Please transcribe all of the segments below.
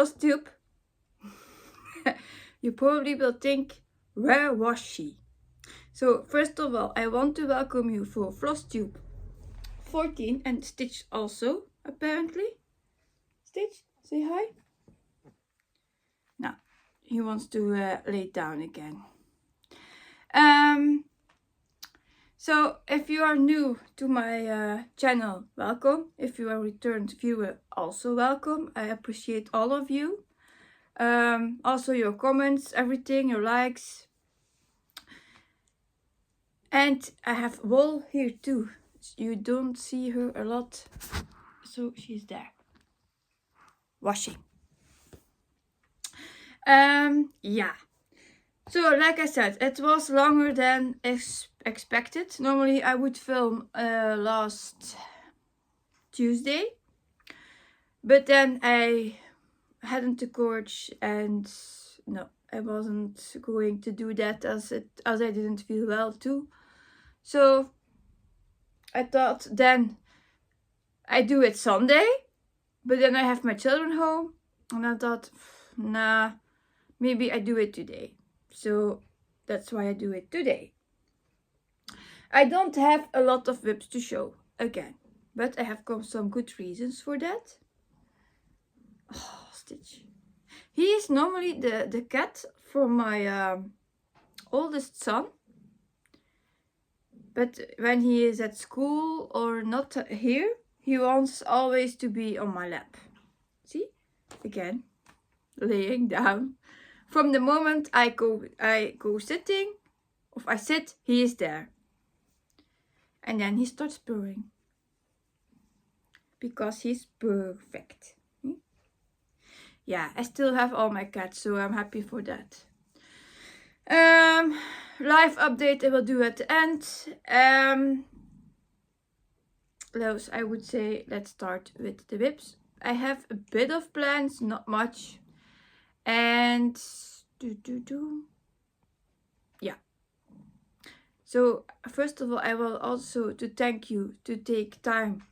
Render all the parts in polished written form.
Flosstube, you probably will think, where was she? So first of all, I want to welcome you for Flosstube 14 and Stitch also, apparently. Stitch, say hi. Now, he wants to lay down again. So if you are new to my channel, welcome. If you are a returned viewer, also welcome. I appreciate all of you. Also your comments, everything, your likes. And I have Wool here too. You don't see her a lot, so she's there. Washing. Yeah. So like I said, it was longer than expected. Normally I would film last Tuesday, but then I hadn't the courage, and no, I wasn't going to do that as I didn't feel well too. So I thought then I do it Sunday, but then I have my children home, and I thought, nah, maybe I do it today. So that's why I do it today. I don't have a lot of whips to show again, but I have some good reasons for that. Oh, Stitch. He is normally the cat for my oldest son. But when he is at school or not here, he wants always to be on my lap. See? Again, laying down. From the moment I go sitting, if I sit, he is there. And then he starts purring. Because he's perfect. Yeah, I still have all my cats, so I'm happy for that. Live update I will do at the end. Those I would say, let's start with the whips. I have a bit of plans, not much. And yeah. So first of all, I will also to thank you to take time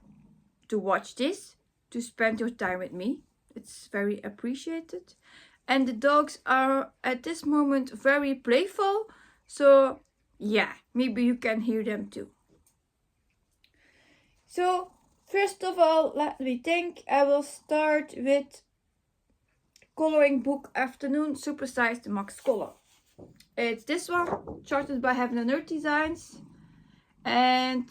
to watch this, to spend your time with me. It's very appreciated. And the dogs are at this moment very playful. So yeah, maybe you can hear them too. So first of all, let me think. I will start with Coloring Book Afternoon Supersized Max Color. It's this one, charted by Heaven and Earth Designs. And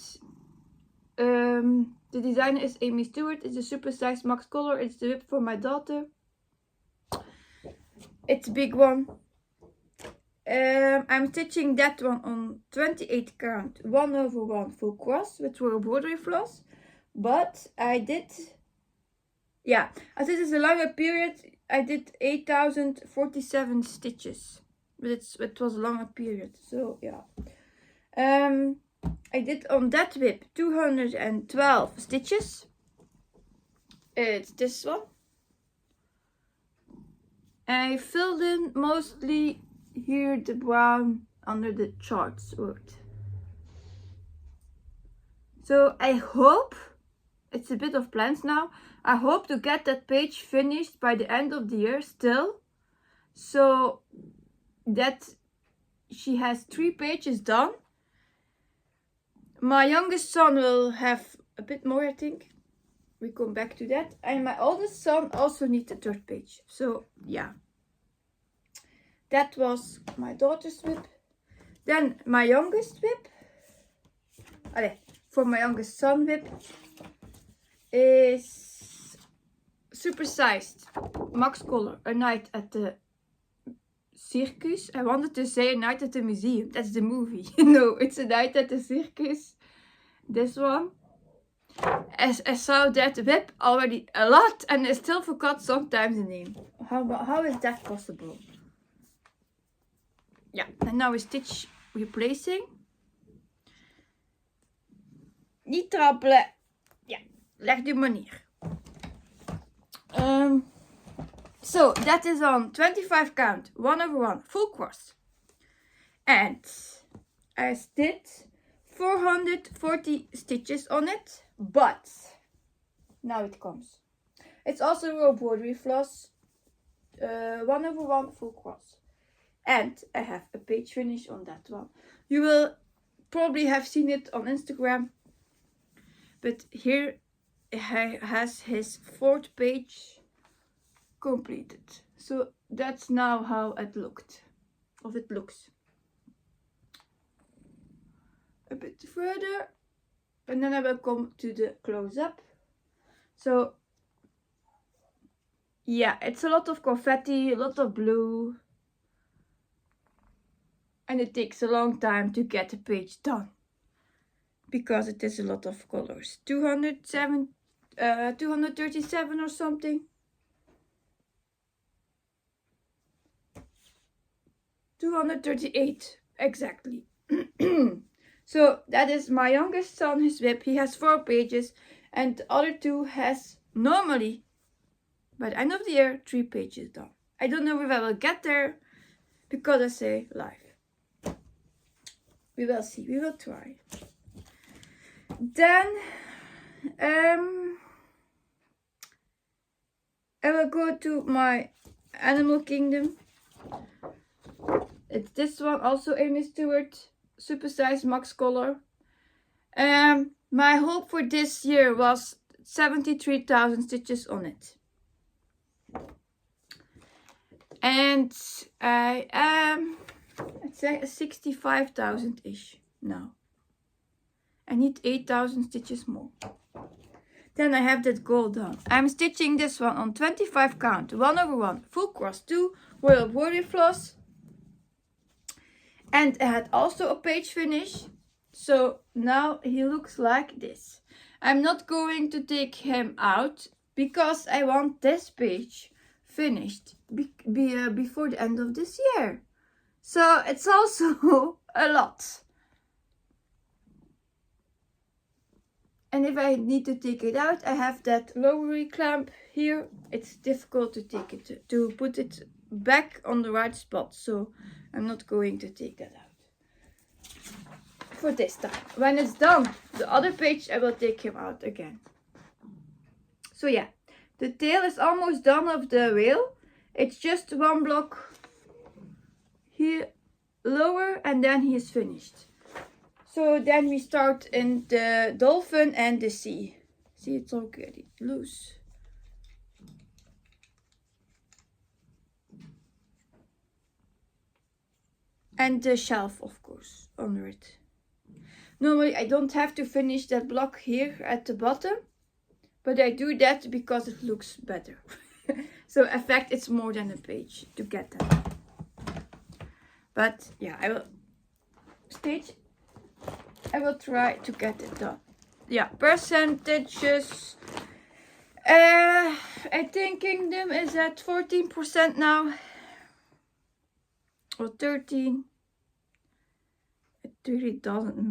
the designer is Amy Stewart. It's a supersized max color. It's the whip for my daughter. It's a big one. I'm stitching that one on 28 count 1/1 full cross with embroidery floss. But I did, yeah, as this is a longer period, I did 8,047 stitches. But it was a longer period, so yeah. I did on that whip 212 stitches. It's this one. I filled in mostly here the brown under the charts worked. So I hope, it's a bit of plans now, I hope to get that page finished by the end of the year still. So that she has 3 pages done. My youngest son will have a bit more, I think. We come back to that. And my oldest son also needs a 3rd page. So, yeah. That was my daughter's whip. Then my youngest whip. For my youngest son whip is supersized max color. A night at the Circus. I wanted to say A Night at the Museum. That's the movie. No, it's A Night at the Circus. This one. I saw that whip already a lot and I still forgot sometimes the name. How is that possible? Yeah, and now we stitch replacing. Niet trappelen. Ja, leg die manier. So that is on 25 count 1/1 full cross. And I did 440 stitches on it, but now it comes. It's also embroidery floss. 1/1 full cross. And I have a page finish on that one. You will probably have seen it on Instagram. But here he has his 4th page completed. So that's now how it looked. Or it looks. A bit further. And then I will come to the close-up. So yeah, it's a lot of confetti, a lot of blue. And it takes a long time to get the page done. Because it is a lot of colors. 237 or something. 238 exactly. So that is my youngest son, his whip. He has 4 pages. And the other 2 has normally, by the end of the year, 3 pages done. I don't know if I will get there. Because I say live. We will see. We will try. Then I will go to my Animal Kingdom. It's this one, also Amy Stewart, supersize max color. My hope for this year was 73,000 stitches on it. And I am, let's say, 65,000-ish now. I need 8,000 stitches more. Then I have that goal done. I'm stitching this one on 25 count, 1/1, full cross 2, royal border floss. And I had also a page finish. So now he looks like this. I'm not going to take him out because I want this page finished before the end of this year. So it's also a lot. And if I need to take it out, I have that lowery clamp here. It's difficult to take it, to put it back on the right spot. So I'm not going to take that out for this time. When it's done, the other page, I will take him out again. So yeah, the tail is almost done of the whale. It's just 1 block here lower and then he is finished. So then we start in the dolphin and the sea. See, it's already loose. And the shelf, of course, under it. Normally I don't have to finish that block here at the bottom. But I do that because it looks better. So in fact it's more than a page to get that. But yeah, I will try to get it done. Yeah, percentages. I think Kingdom is at 14% now. Or 13. It really doesn't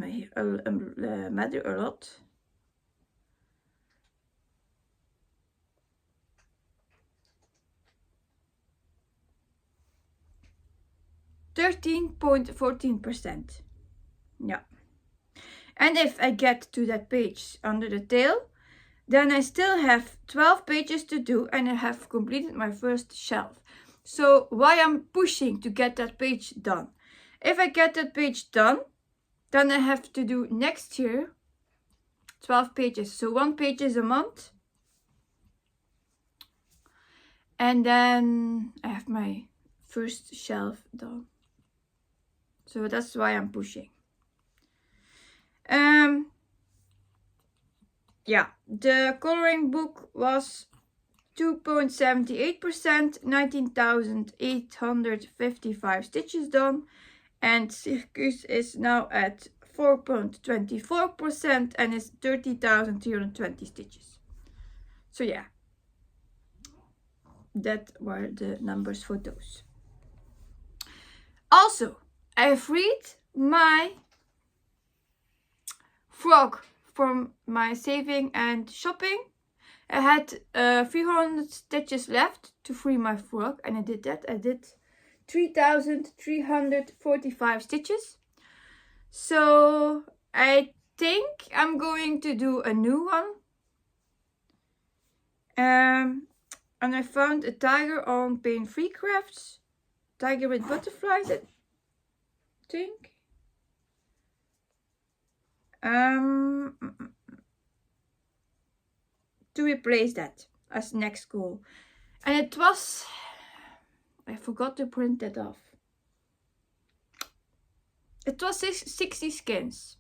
matter a lot. .14%. Yeah. And if I get to that page under the tail, then I still have 12 pages to do and I have completed my first shelf. So why I'm pushing to get that page done? If I get that page done, then I have to do next year 12 pages. So 1 page is a month. And then I have my first shelf done. So that's why I'm pushing. Yeah, the coloring book was 2.78%, 19,855 stitches done. And Circus is now at 4.24% and is 30,320 stitches. So yeah, that were the numbers for those. Also, I freed my frog from my saving and shopping. I had 300 stitches left to free my frog and I did that. I did 3,345 stitches. So I think I'm going to do a new one. And I found a tiger on Pain Free Crafts. Tiger with butterflies, I think. To replace that as next goal. And it was, I forgot to print that off. It was 60 skins.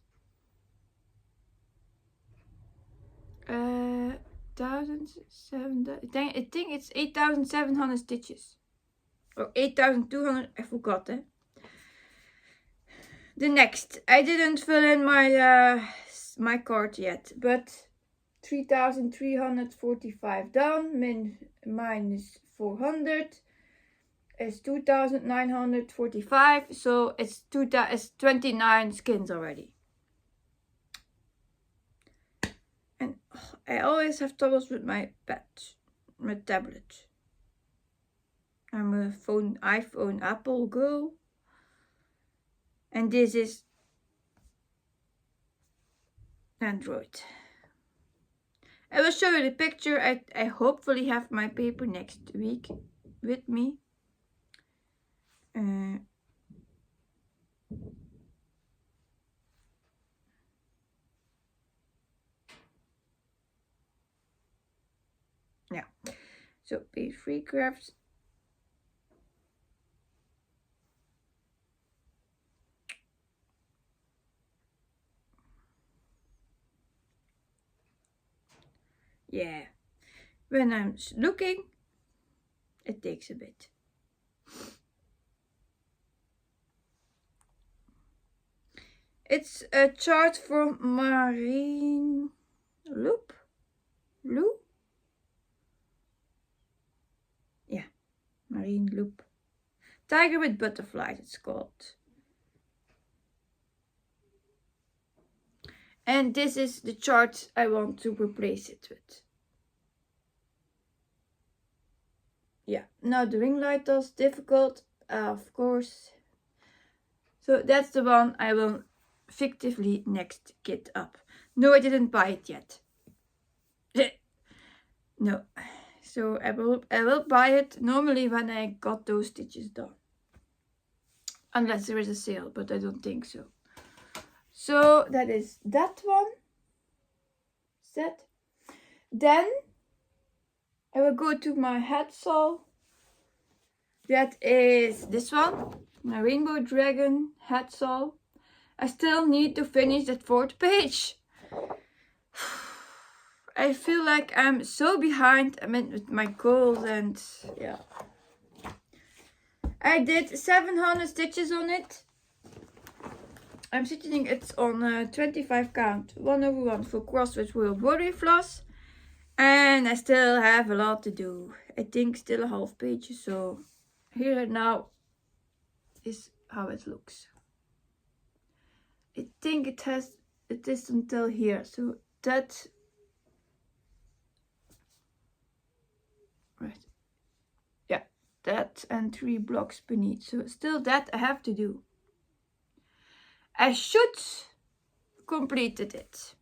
1,700. I think it's 8,700 stitches. Or 8,200, I forgot it. The next, I didn't fill in my card yet, but 3,345 done, minus 400 is 2,945, so it's 29 skins already. And I always have troubles with my tablet. I'm a iPhone Apple girl. And this is Android. I will show you the picture. I hopefully have my paper next week with me. Yeah. So Pain Free Crafts. Yeah, when I'm looking, it takes a bit. It's a chart from Marine Loop. Yeah, Marine Loop. Tiger with butterflies, it's called. And this is the chart I want to replace it with. Yeah, now the ring light is difficult, of course. So that's the one I will fictively next kit up. No, I didn't buy it yet. No. So I will buy it normally when I got those stitches done. Unless there is a sale, but I don't think so. So that is that one. Set. Then I will go to my head saw. That is this one. My Rainbow Dragon head saw. I still need to finish that 4th page. I feel like I'm so behind with my goals, and yeah. I did 700 stitches on it. I'm stitching it on 25 count 1/1 for cross with royal broderie floss, and I still have a lot to do. I think still a half page, so here now is how it looks. I think it is until here, so that right, yeah, that and 3 blocks beneath, so still that I have to do. I should completed it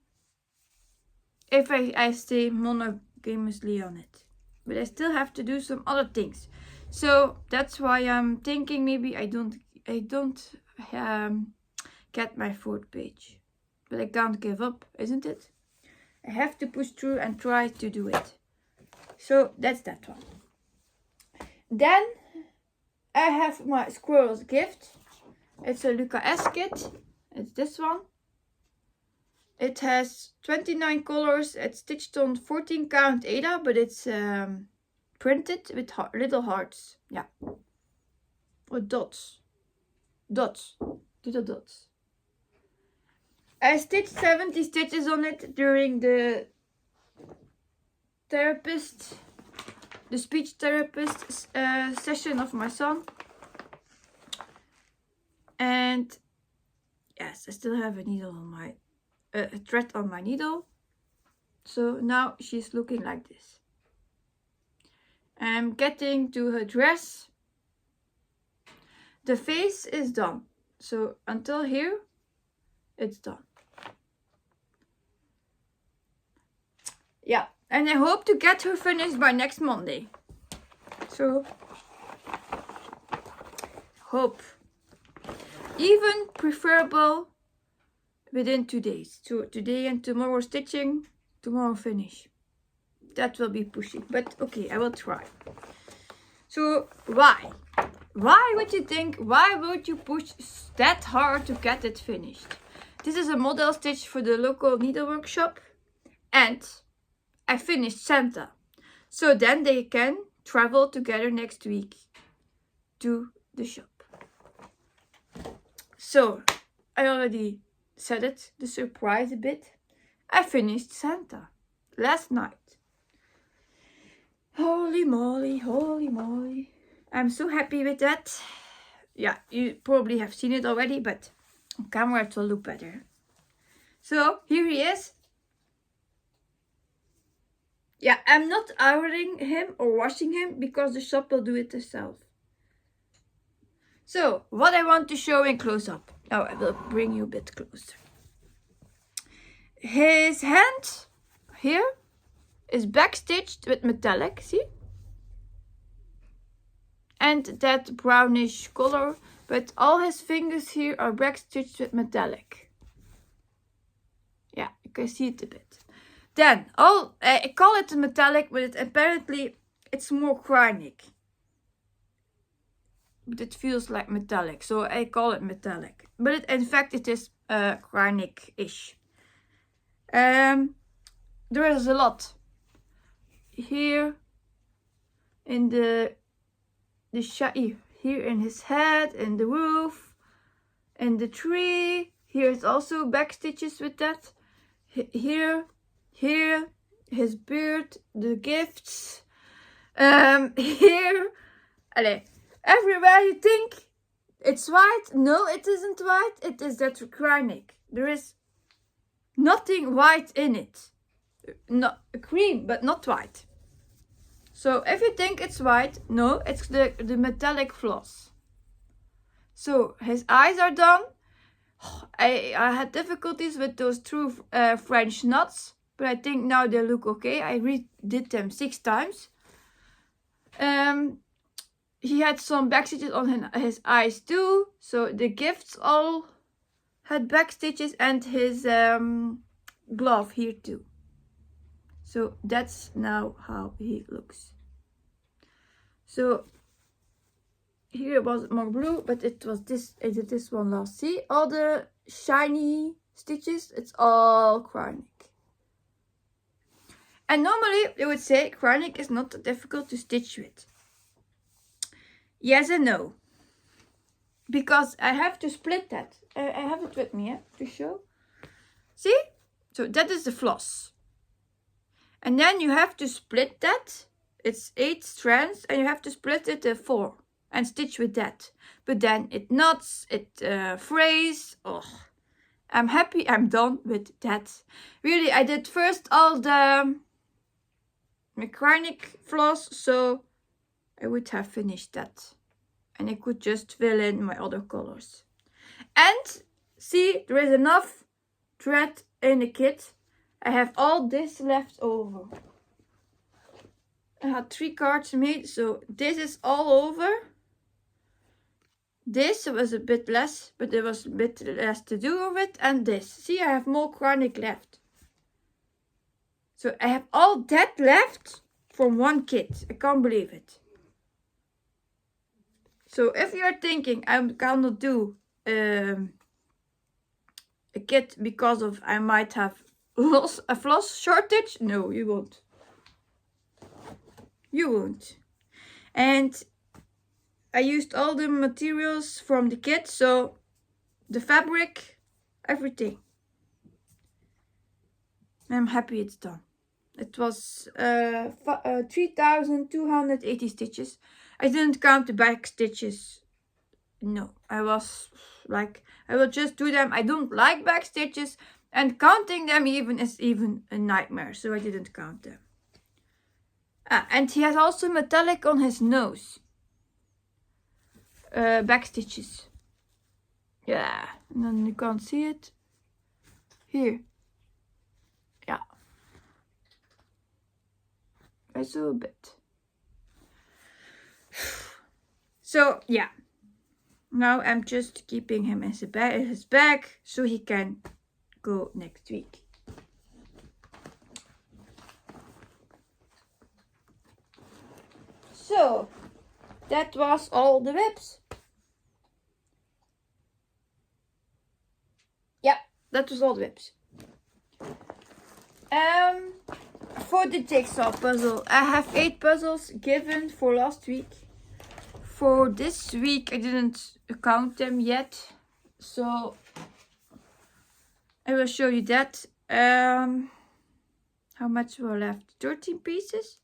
if I stay monogamously on it, but I still have to do some other things, so that's why I'm thinking maybe I don't get my 4th page, but I can't give up, isn't it? I have to push through and try to do it. So that's that one. Then I have my squirrel's gift. It's a Luca S kit. It's this one. It has 29 colors. It's stitched on 14 count Ada, but it's printed with little hearts. Yeah. Or dots. Little dots. I stitched 70 stitches on it during the speech therapist session of my son. And yes, I still have a needle on my a thread on my needle. So now she's looking like this. I'm getting to her dress. The face is done. So until here, it's done. Yeah, and I hope to get her finished by next Monday. So hope. Even preferable within 2 days. So today and tomorrow stitching, tomorrow finish. That will be pushing, but okay, I will try. So why? Why would you think, why would you push that hard to get it finished? This is a model stitch for the local needlework shop, and I finished Santa. So then they can travel together next week to the shop. So I already said it, the surprise a bit. I finished Santa last night. Holy moly, holy moly. I'm so happy with that. Yeah, you probably have seen it already, but on camera it will look better. So here he is. Yeah, I'm not ironing him or washing him because the shop will do it itself. So what I want to show in close up. Now I will bring you a bit closer. His hand here is backstitched with metallic, see? And that brownish color, but all his fingers here are backstitched with metallic. Yeah, you can see it a bit. Then, I call it metallic, but apparently it's more chronic. But it feels like metallic, so I call it metallic. But in fact it is chronic-ish. There is a lot. Here in the here in his head, in the roof, in the tree. Here is also back stitches with that. Here, his beard, the gifts. Here, allez, everywhere you think it's white. No, it isn't white. It is that chronic. There is nothing white in it. Not cream, but not white. So if you think it's white, no, it's the metallic floss. So his eyes are done. I had difficulties with those two French knots, but I think now they look okay. I redid them 6 times. He had some back stitches on his eyes too. So the gifts all had back stitches, and his glove here too. So that's now how he looks. So here it was more blue, but it was this. I did this one last. See all the shiny stitches? It's all chronic. And normally they would say chronic is not difficult to stitch with. Yes and no. Because I have to split that. I have it with me to show. See? So that is the floss. And then you have to split that. It's 8 strands and you have to split it 4 and stitch with that. But then it knots, it frays. Oh, I'm happy I'm done with that. Really, I did first all the mechanic floss, so I would have finished that. And I could just fill in my other colors. And see, there is enough thread in the kit. I have all this left over. I had 3 cards made, so this is all over. This was a bit less, but there was a bit less to do with it. And this, see, I have more chronic left. So I have all that left from one kit. I can't believe it. So if you're thinking I cannot do a kit because of I might have a floss shortage, no, you won't. You won't. And I used all the materials from the kit, so the fabric, everything. I'm happy it's done. It was 3,280 stitches. I didn't count the back stitches. No, I was like, I will just do them. I don't like back stitches, and counting them is even a nightmare, so I didn't count them. And he has also metallic on his nose. Back stitches. Yeah, and then you can't see it. Here. Yeah. I saw a bit. So yeah, now I'm just keeping him in his bag so he can go next week. So that was all the whips. Yeah, that was all the whips. For the jigsaw puzzle, I have 8 puzzles given for last week. For this week, I didn't count them yet, so I will show you that. How much were left? 13 pieces?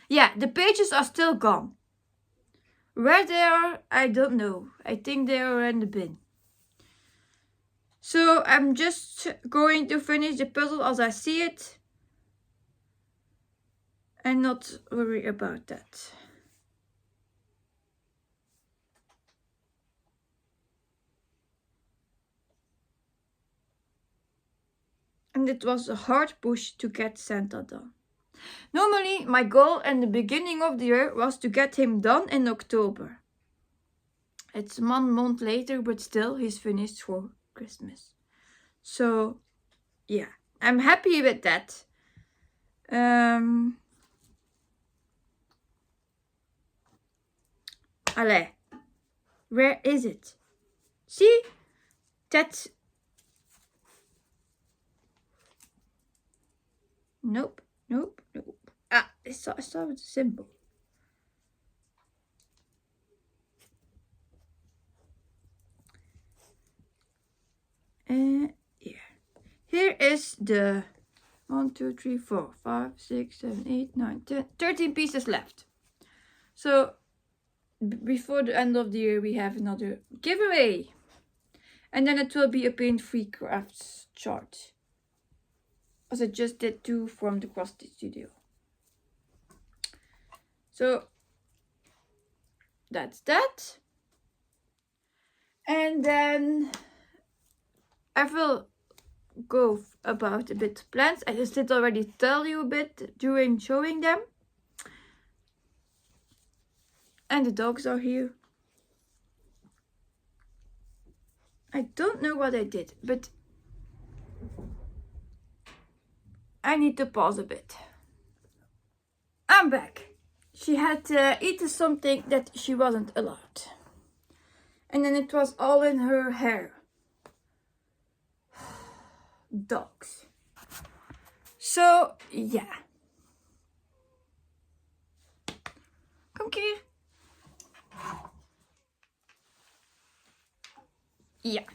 Yeah, the pages are still gone. Where they are, I don't know. I think they are in the bin. So I'm just going to finish the puzzle as I see it and not worry about that. And it was a hard push to get Santa done. Normally, my goal in the beginning of the year was to get him done in October. It's 1 month later, but still, he's finished for Christmas. So, yeah, I'm happy with that. Allez, where is it? See? That's... Nope. Ah, I saw with the symbol. Yeah. Here is the 1, 2, 3, 4, 5, 6, 7, 8, 9, 10, 13 pieces left. So before the end of the year we have another giveaway. And then it will be a paint-free crafts chart. As I just did 2 from the Cross-Stitch Studio. So that's that. And then I will go about a bit of plants. I just did already tell you a bit during showing them. And the dogs are here. I don't know what I did, but I need to pause a bit. I'm back. She had eaten something that she wasn't allowed. And then it was all in her hair. Dogs. So, yeah. Come here. Yeah.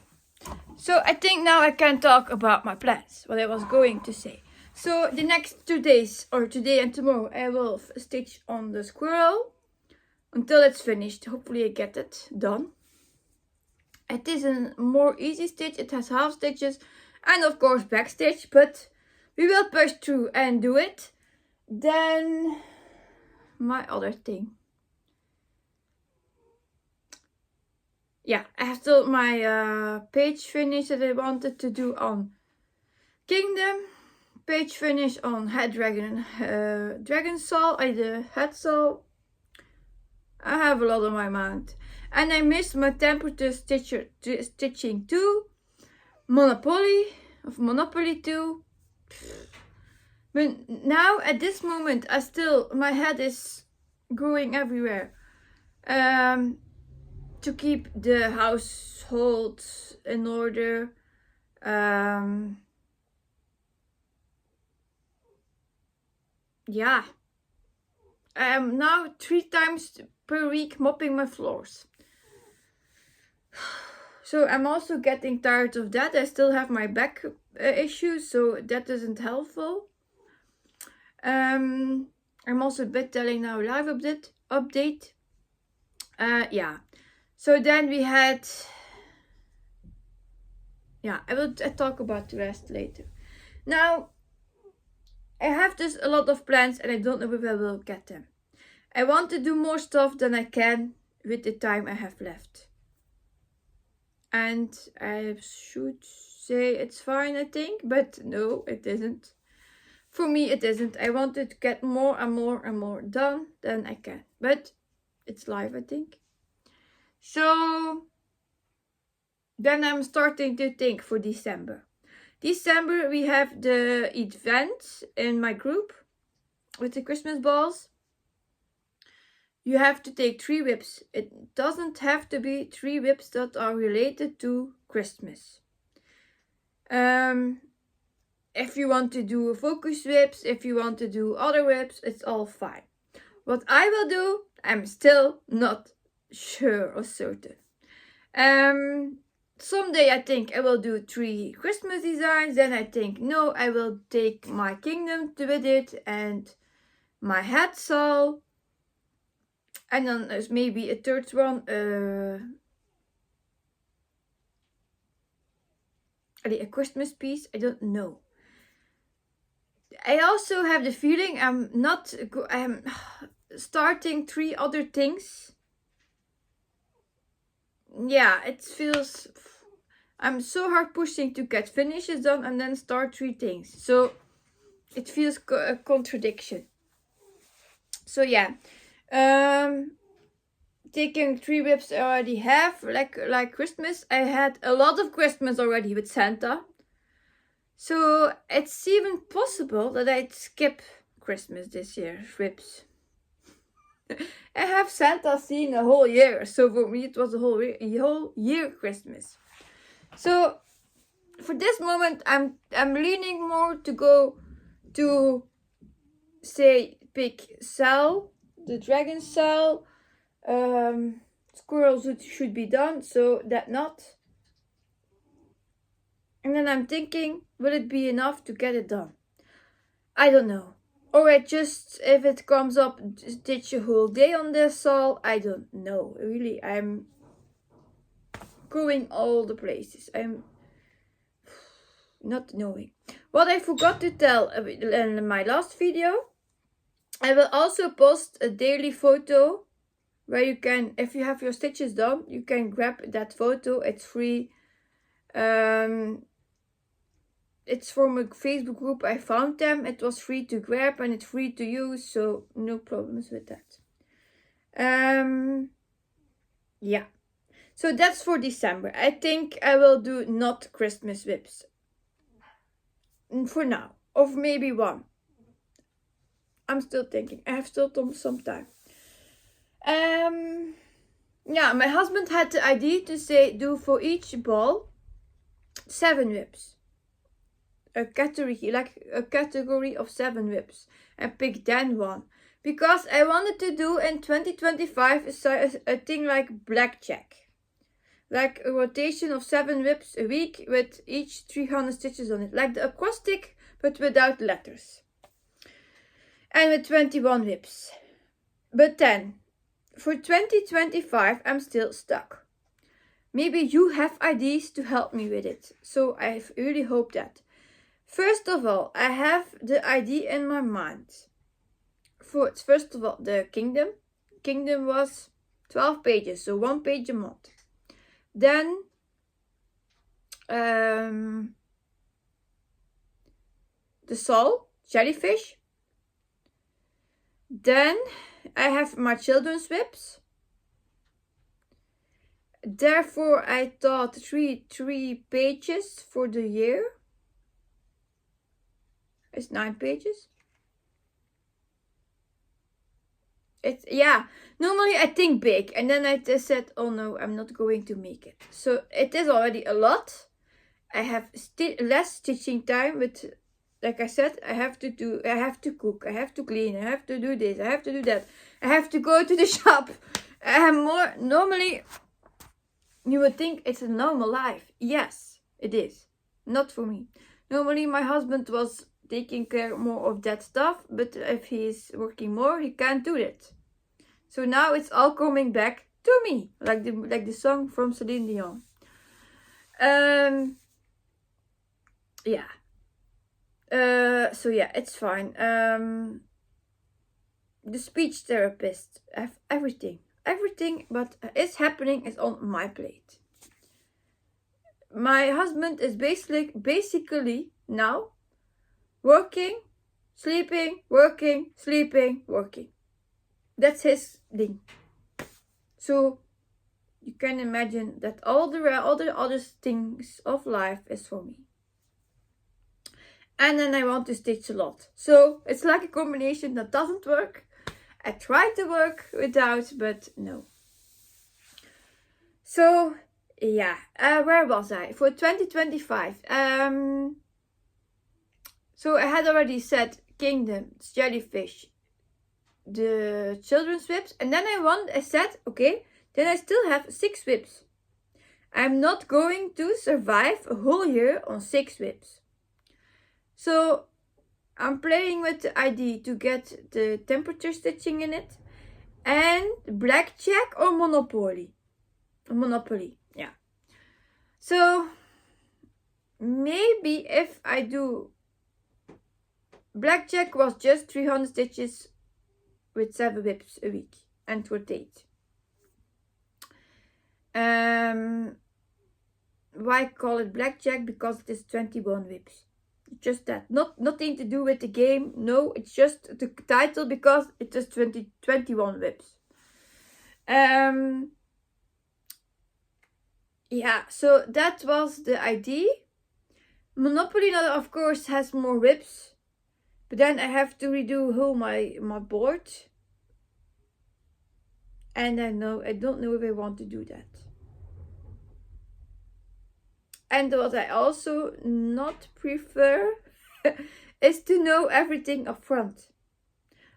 So I think now I can talk about my plans, what I was going to say. So the next 2 days, or today and tomorrow, I will stitch on the squirrel until it's finished. Hopefully I get it done. It is a more easy stitch. It has half stitches and of course back stitch, but we will push through and do it. Then my other thing. Yeah, I have still my page finish that I wanted to do on Kingdom. Page finish on Head Dragon, Dragon Saw, the Head Saw. I have a lot on my mind. And I missed my temperature stitching too. Monopoly 2. But now at this moment my head is going everywhere. To keep the household in order. Yeah. I am now 3 times per week mopping my floors. So I'm also getting tired of that. I still have my back issues, so that isn't helpful. I'm also a bit telling now live update. Yeah. So then we had... Yeah, I will talk about the rest later. Now, I have just a lot of plans and I don't know if I will get them. I want to do more stuff than I can with the time I have left. And I should say it's fine, I think, but no, it isn't. For me, it isn't. I wanted to get more and more done than I can. But it's live, I think. So then I'm starting to think for December. December we have the event in my group with the Christmas balls. You have to take 3 whips. It doesn't have to be 3 whips that are related to Christmas. If you want to do focus whips, if you want to do other whips, it's all fine. What I will do, I'm still not sure or certain. Someday I think I will do 3 Christmas designs. Then I think, no, I will take my kingdom with it and my hat shawl. And then there's maybe a third one. A Christmas piece. I don't know. I also have the feeling I'm starting 3 other things. Yeah, it feels. I'm so hard pushing to get finishes done and then start 3 things. So it feels a contradiction. So yeah. Taking 3 whips I already have, like Christmas. I had a lot of Christmas already with Santa. So it's even possible that I'd skip Christmas this year, whips. I have Santa seen a whole year, so for me it was a whole year Christmas. So for this moment I'm leaning more to go to, say, pick cell, the dragon cell. Squirrels should be done, so that not. And then I'm thinking, will it be enough to get it done? I don't know. Or I just, if it comes up, stitch a whole day on this saw. I don't know. Really, I'm going all the places. I'm not knowing. What I forgot to tell in my last video, I will also post a daily photo where you can, if you have your stitches done, you can grab that photo. It's free. It's from a Facebook group. I found them. It was free to grab and it's free to use, so no problems with that. Yeah. So that's for December. I think I will do not Christmas whips. For now. Or maybe 1. I'm still thinking. I have still some time. Yeah, my husband had the idea to say, do for each ball 7 whips. A category of 7 whips. And pick then 1. Because I wanted to do in 2025 a thing like blackjack. Like a rotation of 7 whips a week with each 300 stitches on it. Like the acrostic, but without letters. And with 21 whips. But then, for 2025, I'm still stuck. Maybe you have ideas to help me with it. So I really hope that. First of all, I have the idea in my mind. First of all, the kingdom. Kingdom was 12 pages, so 1 page a month. Then the soul, jellyfish. Then I have my children's whips. Therefore, I thought 3 pages for the year. It's 9 pages. Normally I think big, and then I just said, oh no, I'm not going to make it. So it is already a lot. I have less stitching time, but like I said, I have to cook, I have to clean, I have to do this, I have to do that, I have to go to the shop. I have more. Normally you would think it's a normal life. Yes, it is. Not for me. Normally my husband was taking care more of that stuff, but if he's working more, he can't do it. So now it's all coming back to me, like the song from Celine Dion. Yeah. So yeah, it's fine. The speech therapist, everything but is happening is on my plate. My husband is basically now working, sleeping, working, sleeping, working. That's his thing. So you can imagine that all the other things of life is for me. And then I want to stitch a lot. So it's like a combination that doesn't work. I tried to work without, but no. So yeah, where was I? For 2025. So I had already said Kingdoms, Jellyfish, the children's whips. And then I said, okay, then I still have 6 whips. I'm not going to survive a whole year on 6 whips. So I'm playing with the idea to get the temperature stitching in it. And blackjack or Monopoly. Monopoly, yeah. So maybe if I do blackjack was just 300 stitches with 7 whips a week and rotate. Why call it blackjack? Because it is 21 whips. Just that. Nothing to do with the game. No, it's just the title because it is 21 whips. Yeah, so that was the idea. Monopoly now of course has more whips. But then I have to redo whole my board. And I don't know if I want to do that. And what I also not prefer is to know everything up front.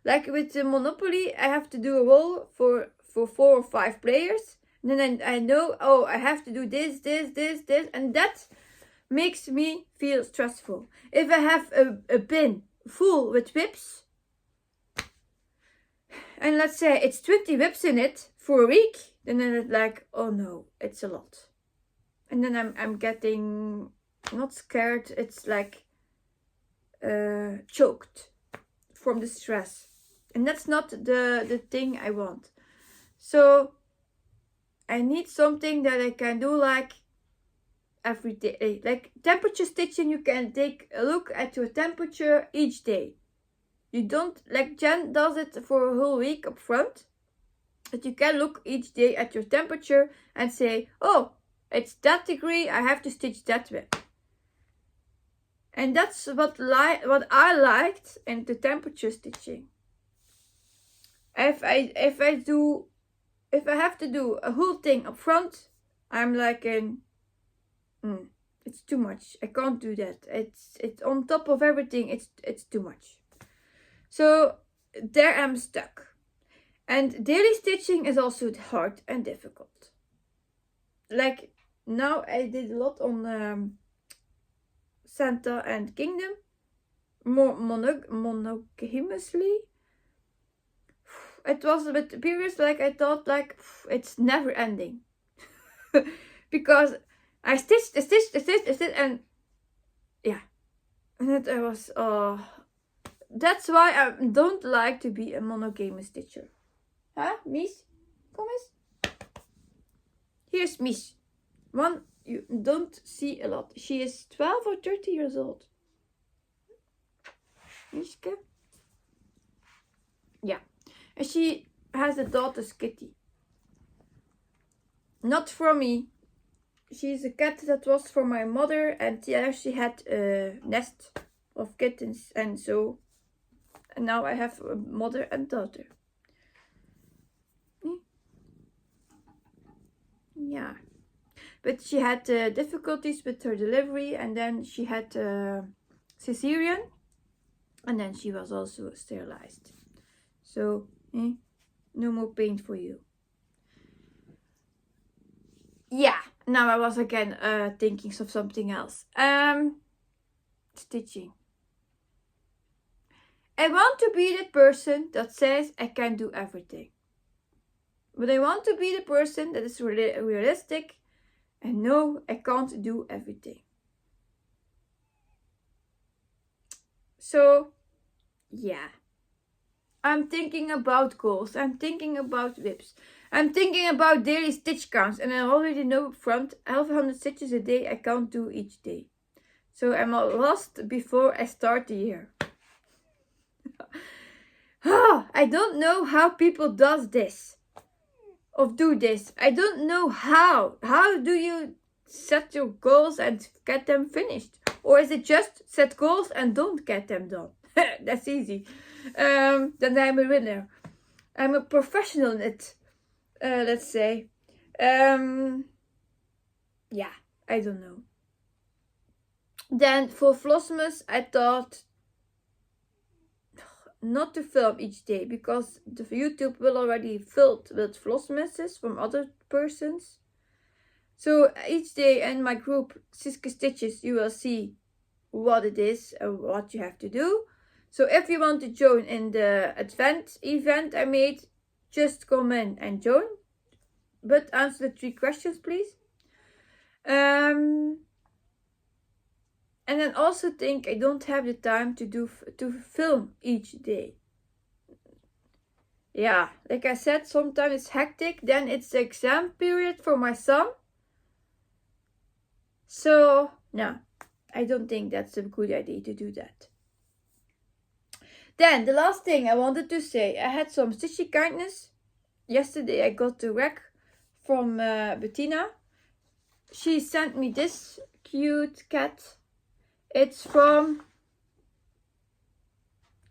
Like with the Monopoly, I have to do a roll for 4 or 5 players. And then I know, oh, I have to do this. And that makes me feel stressful. If I have a bin full with whips, and let's say it's 20 whips in it for a week, then it's like, oh no, it's a lot. And then I'm getting not scared, it's like choked from the stress. And that's not the thing I want. So I need something that I can do like every day. Like temperature stitching, you can take a look at your temperature each day. You don't, like Jen does it for a whole week up front. But you can look each day at your temperature and say, oh, it's that degree, I have to stitch that way. And that's what I liked in the temperature stitching. If I have to do a whole thing up front, I'm like it's too much. I can't do that. It's on top of everything. It's too much. So there I'm stuck. And daily stitching is also hard and difficult. Like now I did a lot on Santa and Kingdom, more monogamously. It was a bit periods like I thought like it's never ending. Because I stitched and yeah. And I was that's why I don't like to be a monogamous stitcher. Huh? Mies? Kom eens. Here's Mies. One you don't see a lot. She is 12 or 30 years old. Mieske? Yeah. And she has a daughter, Kitty. Not for me. She's a cat that was for my mother, and yeah, she had a nest of kittens, and now I have a mother and daughter. Yeah, but she had difficulties with her delivery, and then she had cesarean, and then she was also sterilized. So no more pain for you. Yeah, now I was again thinking of something else. Stitching. I want to be the person that says I can do everything. But I want to be the person that is realistic and no, I can't do everything. So, yeah. I'm thinking about goals. I'm thinking about whips. I'm thinking about daily stitch counts. And I already know up front, 1,200 stitches a day I can't do each day. So I'm lost before I start the year. I don't know how people does this. of do this. I don't know how. How do you set your goals and get them finished? Or is it just set goals and don't get them done? That's easy. Then I'm a winner. I'm a professional in it. Let's say. Yeah, I don't know. Then for Vlogmas, I thought not to film each day because the YouTube will already filled with Vlogmases from other persons. So each day in my group Circus Stitches you will see what it is and what you have to do. So if you want to join in the event I made, just come in and join. But answer the 3 questions please. And then also think I don't have the time to film each day. Yeah, like I said, sometimes it's hectic. Then it's the exam period for my son. So, no, I don't think that's a good idea to do that. Then, the last thing I wanted to say. I had some Stitchy kindness. Yesterday I got the rag from Bettina. She sent me this cute cat. It's from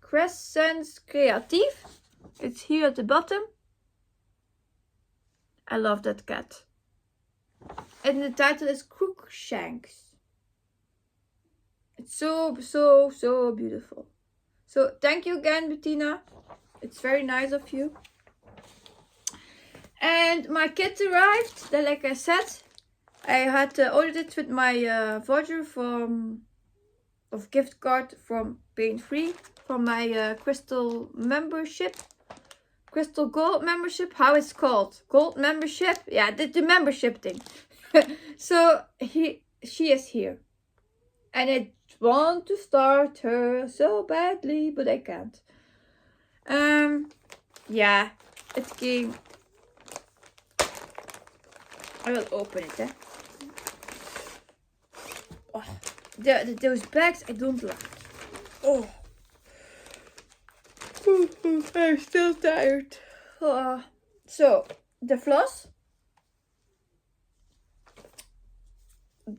Crescents Creative. It's here at the bottom. I love that cat. And the title is Crookshanks. It's so beautiful. So thank you again, Bettina. It's very nice of you. And my kit arrived. Then, like I said, I had ordered it with my voucher of gift card from Pain Free from my Crystal membership. Crystal Gold membership, how it's called? Gold membership? Yeah, the membership thing. So she is here. And I want to start her so badly, but I can't. Yeah, it came. I will open it, eh? Oh, those bags I don't like. Oh. I'm still tired. So, the floss,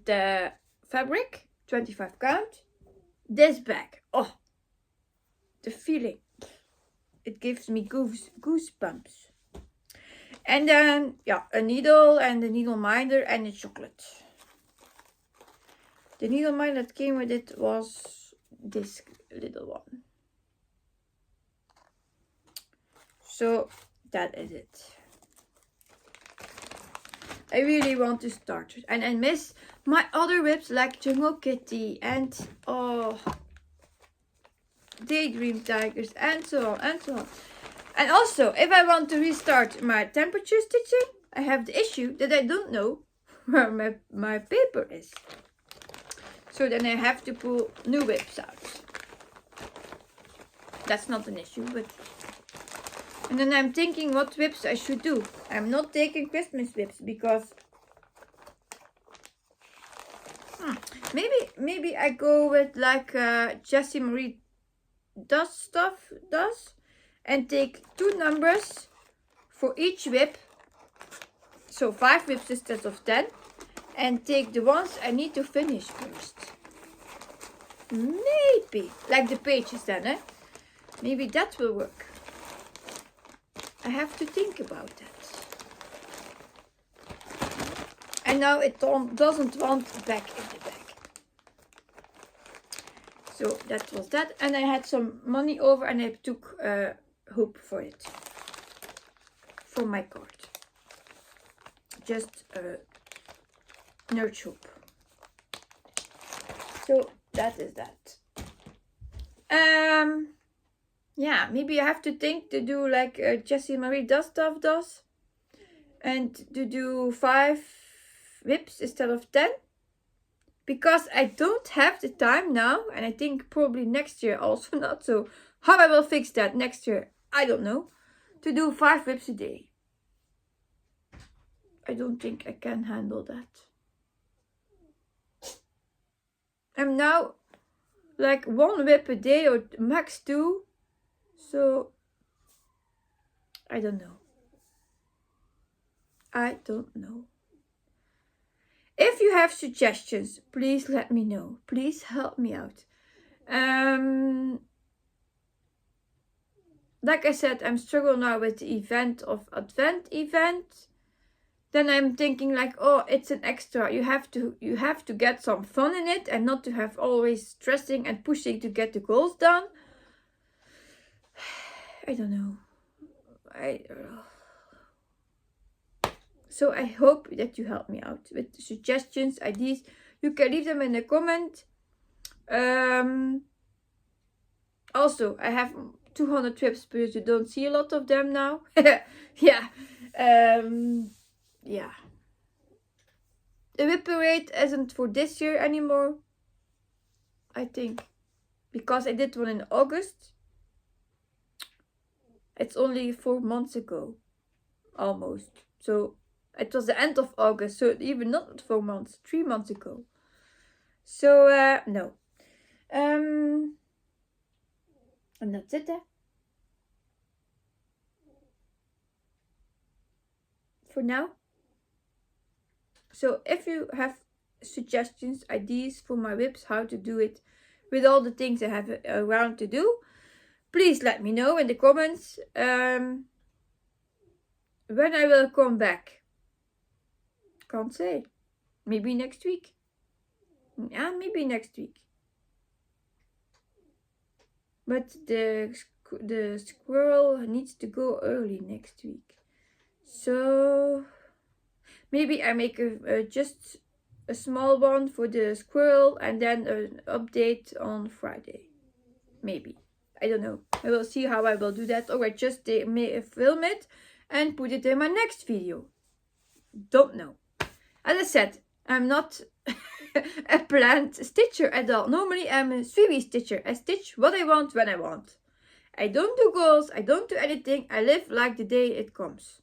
the fabric, 25 count, this bag. Oh, the feeling. It gives me goosebumps. And then, yeah, a needle and a needle minder and a chocolate. The needle minder that came with it was this little one. So that is it. I really want to start it. And I miss my other whips like Jungle Kitty and Daydream Tigers and so on and so on. And also, if I want to restart my temperature stitching, I have the issue that I don't know where my paper is. So then I have to pull new whips out. That's not an issue, but... And then I'm thinking what whips I should do. I'm not taking Christmas whips because... Maybe I go with like Jessie Marie does. And take 2 numbers for each whip. So 5 whips instead of 10. And take the ones I need to finish first. Maybe. Like the pages then, eh? Maybe that will work. I have to think about that. And now it doesn't want back in the bag. So that was that. And I had some money over and I took a hoop for it. For my card. Just a nerd hoop. So that is that. Yeah, maybe I have to think to do like Jessie Marie does. And to do 5 whips instead of 10. Because I don't have the time now. And I think probably next year also not. So how I will fix that next year, I don't know. To do 5 whips a day. I don't think I can handle that. I'm now like 1 whip a day or max 2. So, I don't know. I don't know. If you have suggestions, please let me know. Please help me out. Like I said, I'm struggling now with the advent event. Then I'm thinking like, oh, it's an extra. You have to get some fun in it and not to have always stressing and pushing to get the goals done. I don't know. So I hope that you help me out with suggestions, ideas. You can leave them in the comment. Also, I have 200 trips, but you don't see a lot of them now. Yeah. Yeah. The whip parade isn't for this year anymore, I think, because I did one in August. It's only 4 months ago, almost. So it was the end of August, so even not 4 months, 3 months ago. So no. And that's it. For now. So if you have suggestions, ideas for my whips, how to do it with all the things I have around to do, please let me know in the comments. When I will come back, can't say. Maybe next week. Yeah, maybe next week. But the squirrel needs to go early next week. So maybe I make just a small one for the squirrel and then an update on Friday. Maybe. I don't know. I will see how I will do that. Or I just may film it and put it in my next video. Don't know. As I said, I'm not a planned stitcher at all. Normally I'm a sweepy stitcher. I stitch what I want when I want. I don't do goals. I don't do anything. I live like the day it comes.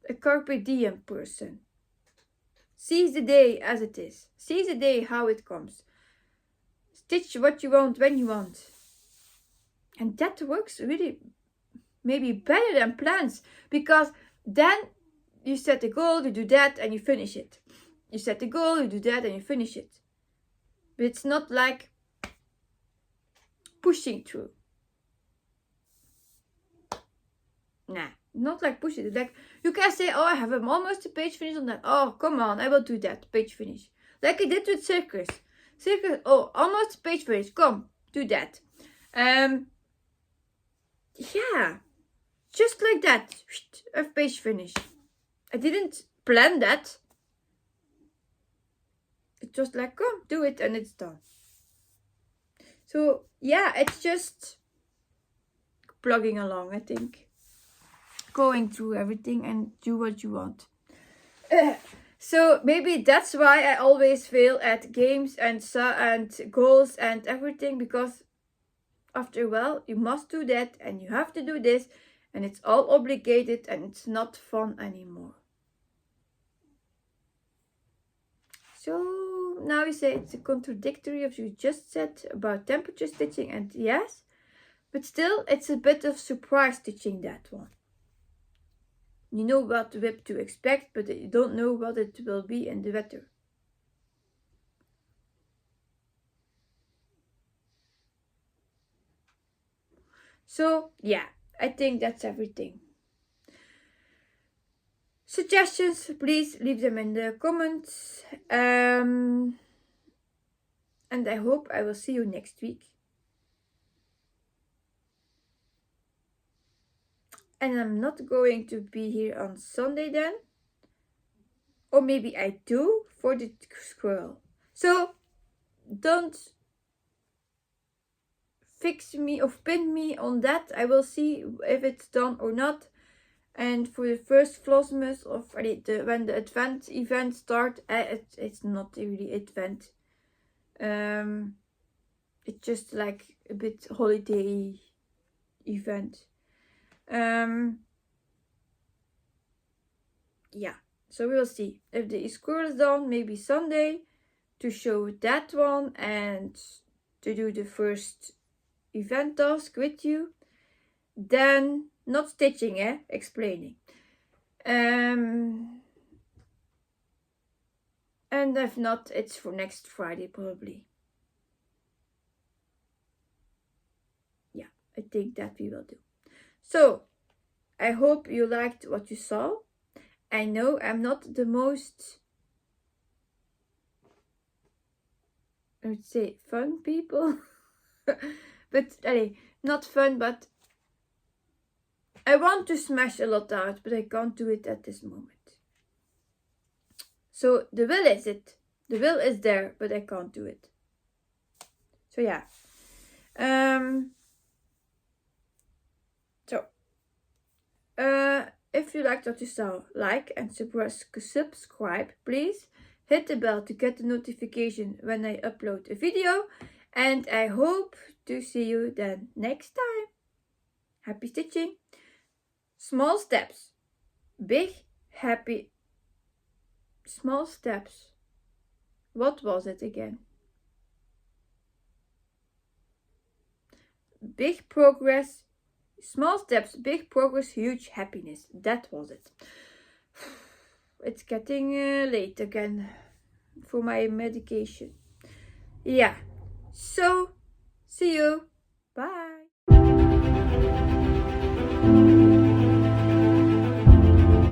A carpe diem person. Seize the day as it is. Seize the day how it comes. Stitch what you want when you want. And that works really maybe better than plans. Because then you set a goal, you do that and you finish it. You set a goal, you do that and you finish it. But it's not like pushing through. Nah, not like pushing it. Like you can say, oh, I have almost a page finish on that. Oh, come on, I will do that, page finish. Like I did with Circus. Circus, oh, almost page finish. Come, do that. Yeah, just like that. A page finish. I didn't plan that. It's just like, come, do it and it's done. So, yeah, it's just plugging along, I think. Going through everything and do what you want. So, maybe that's why I always fail at games and goals and everything. Because after a while, you must do that and you have to do this. And it's all obligated and it's not fun anymore. So now you say it's a contradictory of you just said about temperature stitching, and yes, but still it's a bit of surprise stitching, that one. You know what whip to expect, but you don't know what it will be in the weather. So yeah, I think that's everything. Suggestions, please leave them in the comments. And I hope I will see you next week. And I'm not going to be here on Sunday then. Or maybe I do for the squirrel. So don't fix me or pin me on that. I will see if it's done or not. And for the first Flosstubers of when the advent event starts, it's not really advent. It's just like a bit holiday event. Yeah, so we'll see. If the squirrel is done, maybe Sunday to show that one and to do the first event task with you. Then not stitching, explaining. And if not, it's for next Friday probably. Yeah, I think that we will do. So, I hope you liked what you saw. I know I'm not the most, I would say, fun people. But, not fun, but I want to smash a lot out, but I can't do it at this moment. So the will is it. The will is there, but I can't do it. So yeah. If you liked what you saw, like and subscribe, please. Hit the bell to get the notification when I upload a video. And I hope to see you then next time. Happy stitching. Small steps. Big happy. Small steps. What was it again? Big progress. Small steps, big progress, huge happiness. That was it. It's getting late again for my medication. Yeah. So, see you. Bye.